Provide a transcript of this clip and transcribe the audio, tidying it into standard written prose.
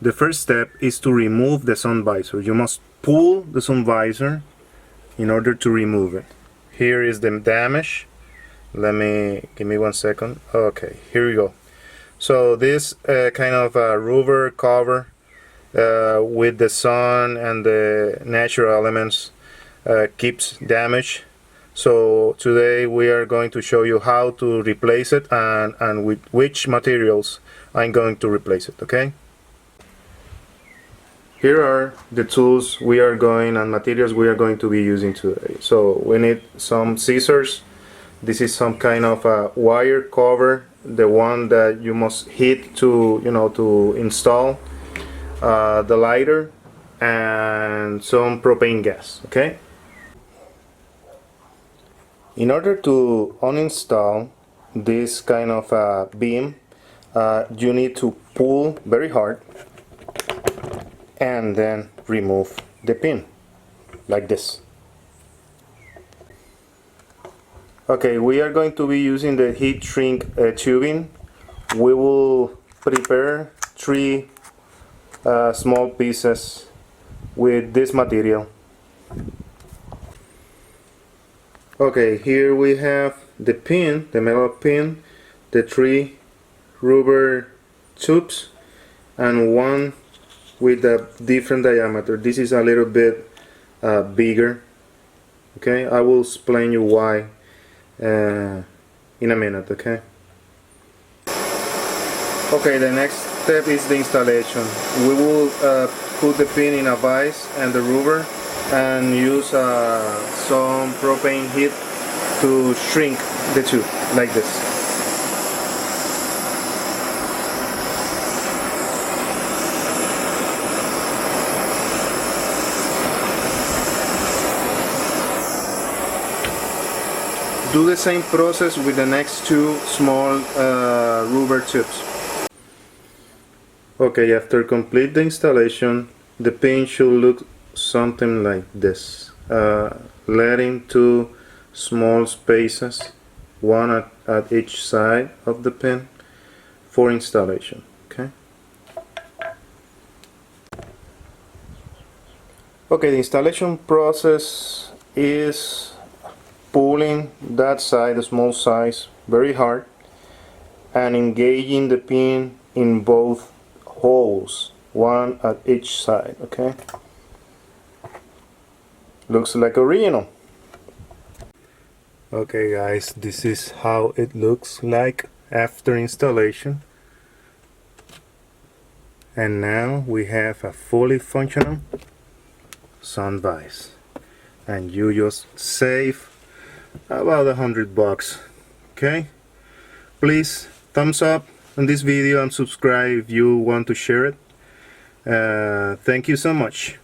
The first step is to remove the sun visor. You must pull the sun visor in order to remove it. Here is the damage. Give me 1 second. Okay, here we go. So this kind of rubber cover with the sun and the natural elements keeps damage. So today we are going to show you how to replace it and with which materials I'm going to replace it, okay? Here are the tools and materials we are going to be using today. So we need some scissors. This is some kind of a wire cover, the one that you must hit to, to install the lighter, and some propane gas, okay? In order to uninstall this kind of beam, you need to pull very hard and then remove the pin like this. Okay, we are going to be using the heat shrink tubing. We will prepare 3 small pieces with this material. Okay, here we have the pin, the metal pin, the 3 rubber tubes, and one with a different diameter. This is a little bit bigger. Okay, I will explain you why in a minute. Okay. Okay, the next step is the installation. We will put the pin in a vise and the rubber and use some propane heat to shrink the tube like this. Do the same process with the next 2 small rubber tubes. Okay, after complete the installation, the pin should look something like this, letting 2 small spaces, one at each side of the pin for installation. Okay. Okay, the installation process is pulling that side, the small size, very hard and engaging the pin in both holes, one at each side. Okay, looks like original. Okay guys, this is how it looks like after installation, and now we have a fully functional sun vise, and you just save about $100. Okay, please thumbs up on this video and subscribe if you want to share it. Thank you so much.